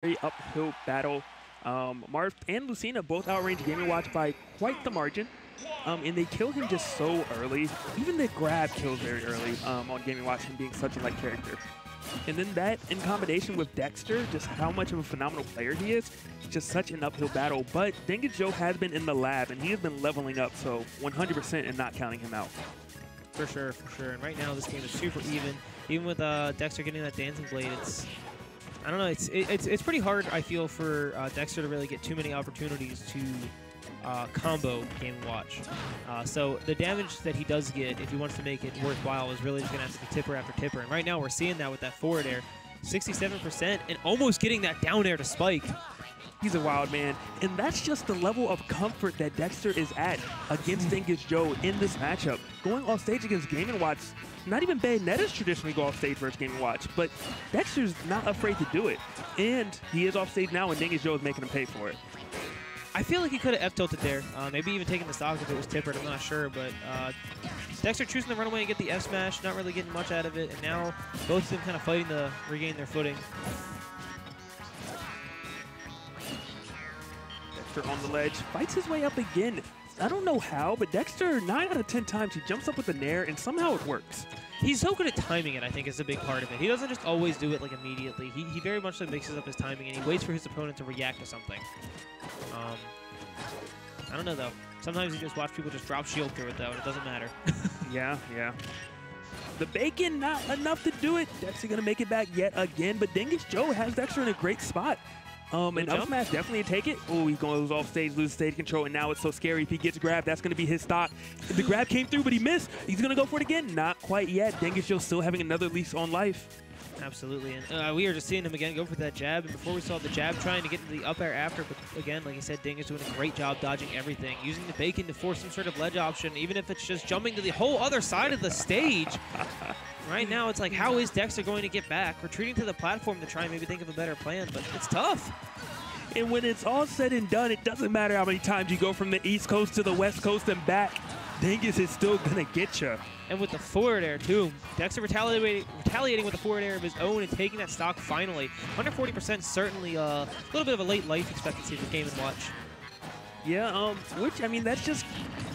very uphill battle. Marth and Lucina both outranged Game & Watch by quite the margin. And they killed him just so early. Even the grab kills very early on Game & Watch, him being such a light character. And then that, in combination with Dexter, just how much of a phenomenal player he is, just such an uphill battle. But Dingus Joe has been in the lab, and he has been leveling up, so 100% and not counting him out. For sure, for sure. And right now, this game is super even. Even with Dexter getting that Dancing Blade, I don't know, it's pretty hard, I feel, for Dexter to really get too many opportunities to combo Game & Watch. So the damage that he does get, if he wants to make it worthwhile, is really just going to have to be tipper after tipper. And right now we're seeing that with that forward air, 67%, and almost getting that down air to spike. He's a wild man, and that's just the level of comfort that Dexter is at against Dingus Joe in this matchup. Going off stage against Game & Watch, not even Bayonetta's traditionally go off stage versus Game & Watch, but Dexter's not afraid to do it. And he is off stage now, and Dingus Joe is making him pay for it. I feel like he could have F-tilted there, maybe even taken the stock if it was tippered, I'm not sure, but Dexter choosing to run away and get the F-smash, not really getting much out of it, and now both of them kind of fighting to regain their footing. Dexter on the ledge, fights his way up again. I don't know how, but Dexter, 9 out of 10 times, he jumps up with a nair, and somehow it works. He's so good at timing it, I think, is a big part of it. He doesn't just always do it, like, immediately. He very much mixes up his timing, and he waits for his opponent to react to something. I don't know, though. Sometimes you just watch people just drop shield through it, though, and it doesn't matter. Yeah. The bacon, not enough to do it. Dexter going to make it back yet again, but Dingus Joe has Dexter in a great spot. And up smash, definitely take it. Oh, he's going to lose off stage, lose stage control, and now it's so scary. If he gets grabbed, that's going to be his stock. The grab came through, but he missed. He's going to go for it again. Not quite yet. Dingus Joe still having another leash on life. Absolutely, and we are just seeing him again go for that jab, and before we saw the jab trying to get into the up air after, but again, like I said, Dingus doing a great job dodging everything, using the bacon to force some sort of ledge option, even if it's just jumping to the whole other side of the stage. Right now, it's like, how is Dexter going to get back? Retreating to the platform to try and maybe think of a better plan, but it's tough. And when it's all said and done, it doesn't matter how many times you go from the East Coast to the West Coast and back, Dingus is still going to get you. And with the forward air, too. Dexter retaliating with the forward air of his own and taking that stock finally. 140%, certainly a little bit of a late life expectancy for Game & Watch. Yeah, which, I mean, that's just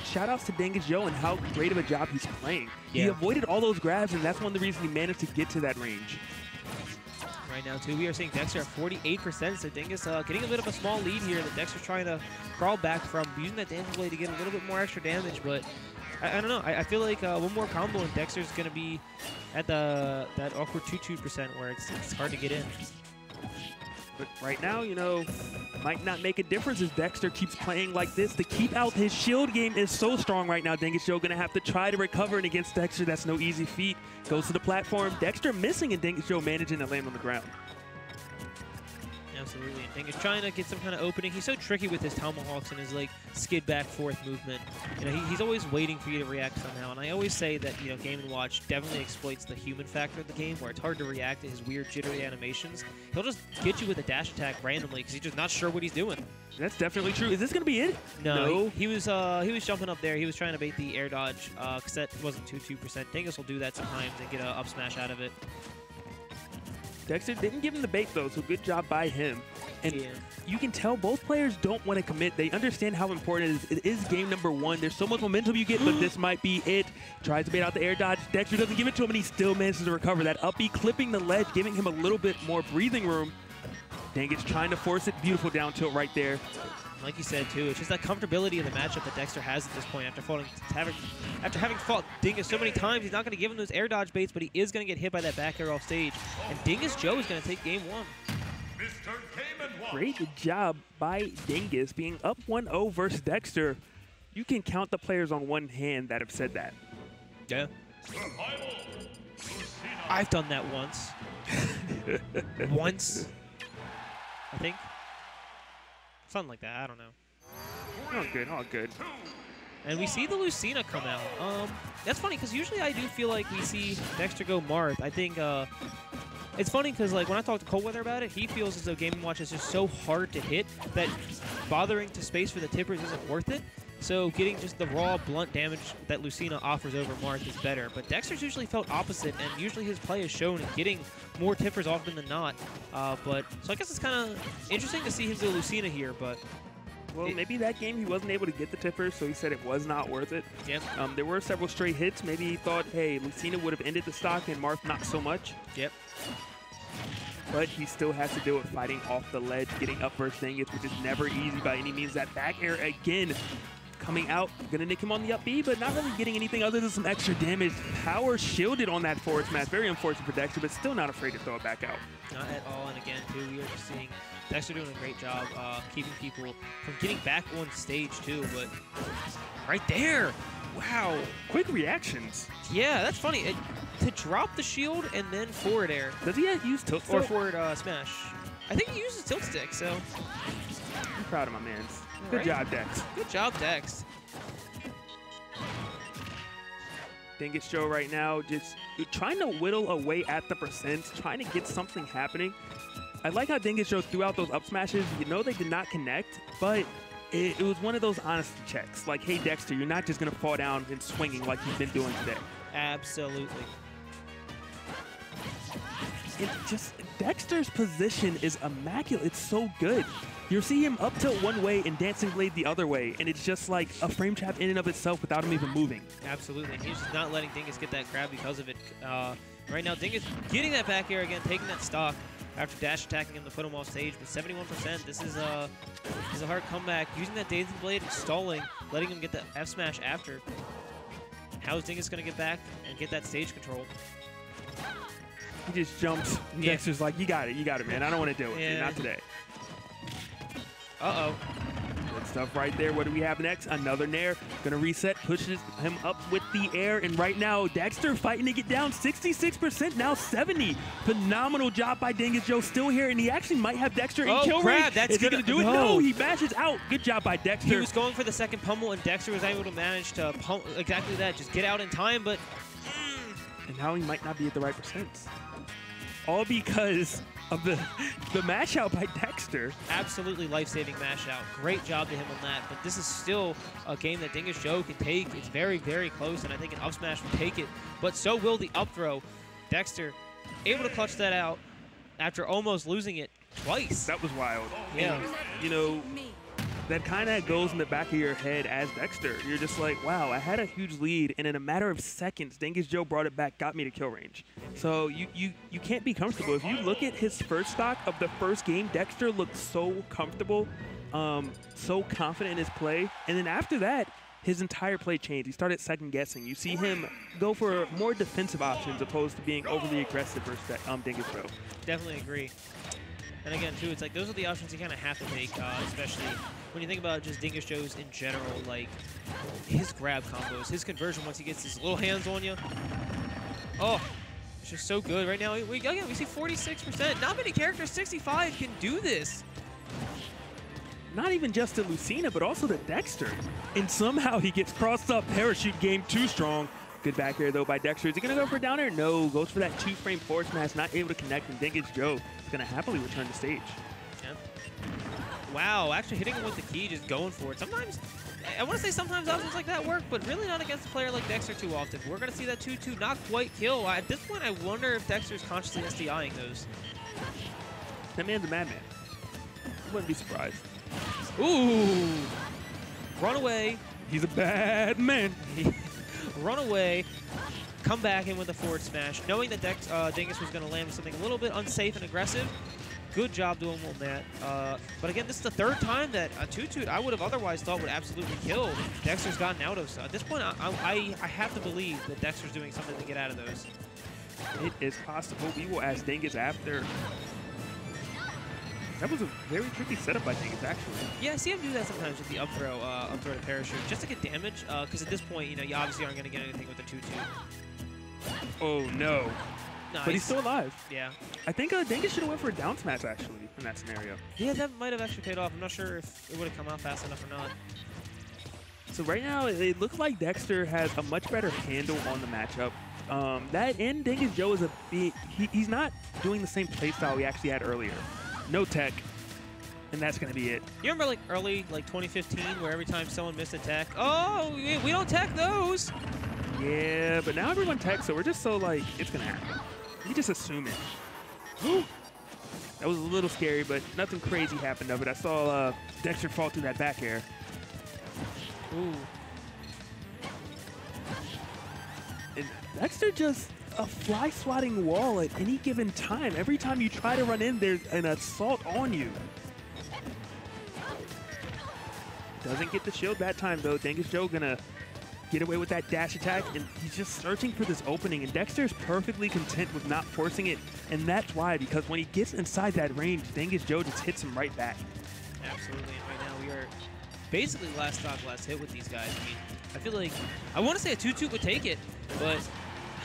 shout-outs to Dingus Joe and how great of a job he's playing. Yeah. He avoided all those grabs, and that's one of the reasons he managed to get to that range. Right now, too, we are seeing Dexter at 48%, so Dingus getting a bit of a small lead here that Dexter's trying to crawl back from, using that Dancing Blade to get a little bit more extra damage, but I don't know. I feel like one more combo and Dexter's going to be at that awkward 2% where it's hard to get in. But right now, you know, might not make a difference as Dexter keeps playing like this. To keep out his shield game is so strong right now. Dingus Joe going to have to try to recover, and against Dexter, that's no easy feat. Goes to the platform. Dexter missing, and Dingus Joe managing to land on the ground. Absolutely. And Dingus trying to get some kind of opening. He's so tricky with his tomahawks and his, like, skid back forth movement. You know, he's always waiting for you to react somehow. And I always say that, you know, Game & Watch definitely exploits the human factor of the game, where it's hard to react to his weird jittery animations. He'll just get you with a dash attack randomly because he's just not sure what he's doing. That's definitely true. Is this going to be it? No. He was jumping up there. He was trying to bait the air dodge because that wasn't 2%. Dingus will do that sometimes and get an up smash out of it. Dexter didn't give him the bait, though, so good job by him. And you can tell both players don't want to commit. They understand how important it is. It is game number 1. There's so much momentum you get, but this might be it. Tries to bait out the air dodge. Dexter doesn't give it to him, and he still manages to recover that up B, clipping the ledge, giving him a little bit more breathing room. Dingus trying to force it. Beautiful down tilt right there. Like you said, too, it's just that comfortability of the matchup that Dexter has at this point after having fought Dingus so many times. He's not going to give him those air dodge baits, but he is going to get hit by that back air off stage. And Dingus Joe is going to take game 1. Great job by Dingus being up 1-0 versus Dexter. You can count the players on one hand that have said that. Yeah. I've done that once. Once, I think. Something like that, I don't know. All good, all good. And we see the Lucina come out. That's funny, because usually I do feel like we see Dexter go Marth. I think it's funny because, like, when I talk to Coldweather about it, he feels as though Game & Watch is just so hard to hit that bothering to space for the tippers isn't worth it. So getting just the raw, blunt damage that Lucina offers over Marth is better. But Dexter's usually felt opposite, and usually his play is shown in getting more tippers often than not. So I guess it's kind of interesting to see him do Lucina here, but... Well, maybe that game he wasn't able to get the tipper, so he said it was not worth it. Yep. There were several straight hits. Maybe he thought, hey, Lucina would have ended the stock and Marth not so much. Yep. But he still has to do it fighting off the ledge, getting up first Dingus, which is never easy by any means. That back air again coming out, gonna nick him on the up B, but not really getting anything other than some extra damage. Power shielded on that forward smash. Very unfortunate for Dexter, but still not afraid to throw it back out. Not at all, and again, too, we are just seeing Dexter doing a great job keeping people from getting back on stage, too, but right there, wow. Quick reactions. Yeah, that's funny. To drop the shield and then forward air. Does he use tilt stick? Or forward smash. I think he uses tilt stick, so. I'm proud of my man. Good job, Dex. Good job, Dex. Dingus Joe right now just trying to whittle away at the percents, trying to get something happening. I like how Dingus Joe threw out those up smashes. You know they did not connect, but it was one of those honesty checks. Like, hey, Dexter, you're not just going to fall down and swinging like you've been doing today. Absolutely. And just Dexter's position is immaculate. It's so good. You'll see him up tilt one way and dancing blade the other way, and it's just like a frame trap in and of itself without him even moving. Absolutely. He's just not letting Dingus get that grab because of it. Right now, Dingus getting that back air again, taking that stock after dash attacking him to put him off stage. But 71%, this is a hard comeback. Using that dancing blade and stalling, letting him get the F smash after. How is Dingus going to get back and get that stage control? He just jumps. Yeah. Dexter's like, you got it, man. I don't want to deal with you. Not today. Uh-oh. Good stuff right there. What do we have next? Another Nair. Gonna reset, pushes him up with the air, and right now, Dexter fighting to get down 66%, now 70. Phenomenal job by Dingus Joe, still here, and he actually might have Dexter in kill range. That's Is he gonna do it? No. No, he bashes out. Good job by Dexter. He was going for the second pummel, and Dexter was able to manage to pump exactly that, just get out in time, but... And now he might not be at the right percents. All because of the mash out by Dexter. Absolutely life-saving mash out. Great job to him on that. But this is still a game that Dingus Joe can take. It's very, very close, and I think an up smash will take it. But so will the up throw. Dexter able to clutch that out after almost losing it twice. That was wild. Yeah. And, you know, that kind of goes in the back of your head as Dexter. You're just like, wow, I had a huge lead, and in a matter of seconds, Dingus Joe brought it back, got me to kill range. So you can't be comfortable. If you look at his first stock of the first game, Dexter looked so comfortable, so confident in his play. And then after that, his entire play changed. He started second-guessing. You see him go for more defensive options opposed to being overly aggressive versus Dingus Joe. Definitely agree. And again, too, it's like those are the options you kind of have to take, especially when you think about just Dingus Joe's in general, like his grab combos, his conversion once he gets his little hands on you. Oh, it's just so good right now. We see 46%. Not many characters, 65, can do this. Not even just to Lucina, but also to Dexter. And somehow he gets crossed up. Parachute game too strong. Good back air, though, by Dexter. Is he going to go for a down air? No. Goes for that two-frame forward smash. Not able to connect, and Dingus Joe is going to happily return to stage. Yep. Wow, actually hitting him with the key, just going for it. Sometimes, I want to say sometimes options like that work, but really not against a player like Dexter too often. We're going to see that 2-2 not quite kill. At this point, I wonder if Dexter's consciously SDIing those. That man's a madman. I wouldn't be surprised. Ooh! Run away. He's a bad man. Run away, come back in with a forward smash, knowing that Dingus was going to land with something a little bit unsafe and aggressive. Good job doing on that. But again, this is the third time that a 2-2 I would have otherwise thought would absolutely kill Dexter's gotten out of. So at this point, I have to believe that Dexter's doing something to get out of those. It is possible. We will ask Dingus after. That was a very tricky setup by Dingus, actually. Yeah, I see him do that sometimes with the up throw to parachute, just to get damage. Because at this point, you know, you obviously aren't going to get anything with the 2-2. Oh, no. Nice. But he's still alive. Yeah. I think Dingus should have went for a down smash, actually, in that scenario. Yeah, that might have actually paid off. I'm not sure if it would have come out fast enough or not. So right now, it looks like Dexter has a much better handle on the matchup. That and Dingus Joe is he's not doing the same playstyle he actually had earlier. No tech. and that's going to be it. You remember like early, like 2015, where every time someone missed a tech, oh, we don't tech those. Yeah, but now everyone techs, so we're just so like, it's going to happen. You just assume it. Woo. That was a little scary, but nothing crazy happened of it. I saw Dexter fall through that back air. Ooh. And Dexter just a fly swatting wall at any given time. Every time you try to run in, there's an assault on you. Doesn't get the shield that time, though. Dingus Joe gonna get away with that dash attack, and he's just searching for this opening, and Dexter's perfectly content with not forcing it, and that's why, because when he gets inside that range, Dingus Joe just hits him right back. Absolutely, and right now we are basically last stock, last hit with these guys. I mean, I feel like, I want to say a 2-2 would take it, but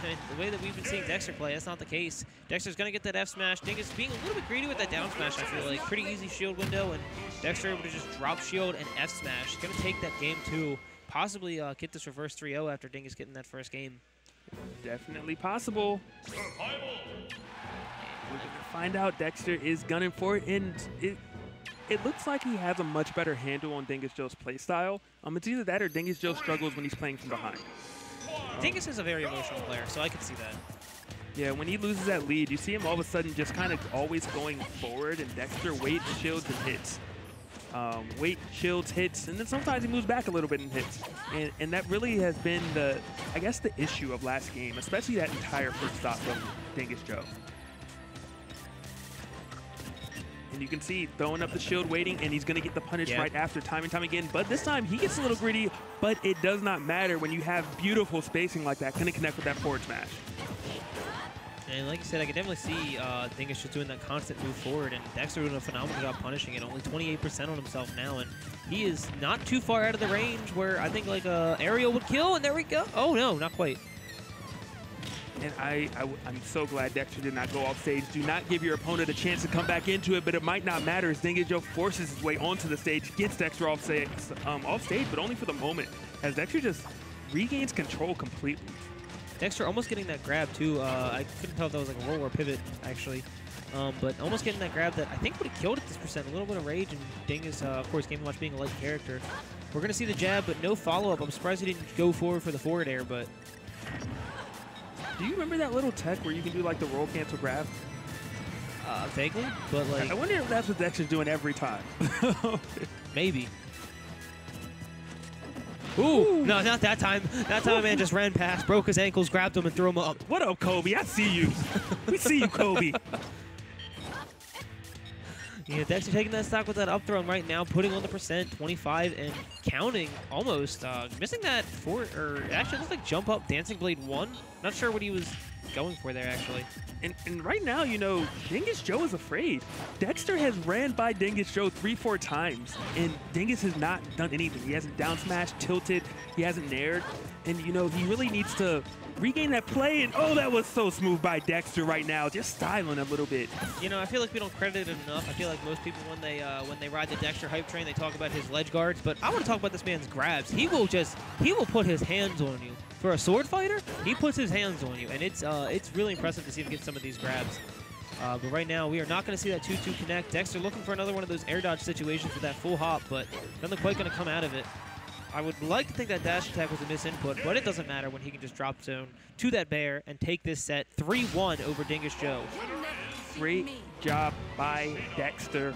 the way that we've been seeing Dexter play, that's not the case. Dexter's going to get that F smash. Dingus being a little bit greedy with that down smash, I feel like. Pretty easy shield window, and Dexter able to just drop shield and F smash. Going to take that game too. Possibly get this reverse 3-0 after Dingus getting that first game. Definitely possible. We're going to find out. Dexter is gunning for it, and it looks like he has a much better handle on Dingus Joe's playstyle. It's either that or Dingus Joe struggles when he's playing from behind. Dingus is a very emotional player, so I can see that. Yeah, when he loses that lead, you see him all of a sudden just kind of always going forward, and Dexter waits, shields, and hits. Wait, shields, hits, and then sometimes he moves back a little bit and hits. And that really has been the, I guess, the issue of last game, especially that entire first stock of Dingus Joe. And you can see throwing up the shield, waiting, and he's going to get the punish right after time and time again. But this time he gets a little greedy, but it does not matter when you have beautiful spacing like that. Couldn't connect with that forward smash. And like you said, I can definitely see Dingus just doing that constant move forward, and Dexter doing a phenomenal job punishing it. Only 28% on himself now, and he is not too far out of the range where I think like aerial would kill, and there we go. Oh no, not quite. And I'm so glad Dexter did not go off stage. Do not give your opponent a chance to come back into it, but it might not matter as Dingus Joe forces his way onto the stage, gets Dexter off stage, but only for the moment, as Dexter just regains control completely. Dexter almost getting that grab too. I couldn't tell if that was like a roll or pivot actually, but almost getting that grab that I think would have killed at this percent. A little bit of rage, and Dingus, of course, Game & Watch being a light character. We're gonna see the jab, but no follow-up. I'm surprised he didn't go forward for the forward air, but. Do you remember that little tech where you can do like the roll cancel grab? Vaguely, but like. I wonder if that's what Dexter's doing every time. Maybe. Ooh, no, not that time. That time, man just ran past, broke his ankles, grabbed him, and threw him up. What up, Kobe? I see you. We see you, Kobe. Yeah, Dexter taking that stock with that up throw right now, putting on the percent, 25 and counting almost. Missing that or actually looks like jump up Dancing Blade 1. Not sure what he was going for there, actually. And right now, you know, Dingus Joe is afraid. Dexter has ran by Dingus Joe 3-4 times, and Dingus has not done anything. He hasn't down smashed, tilted, he hasn't nared, and, you know, he really needs to regain that play, and oh, that was so smooth by Dexter right now, just styling a little bit. You know, I feel like we don't credit it enough. I feel like most people, when they ride the Dexter hype train, they talk about his ledge guards, but I want to talk about this man's grabs. He will put his hands on you. For a sword fighter, he puts his hands on you, and it's really impressive to see him get some of these grabs. But right now, we are not going to see that 2-2 connect. Dexter looking for another one of those air dodge situations with that full hop, but nothing quite going to come out of it. I would like to think that dash attack was a misinput, but it doesn't matter when he can just drop zone to that bear and take this set 3-1 over Dingus Joe. Great job by Dexter.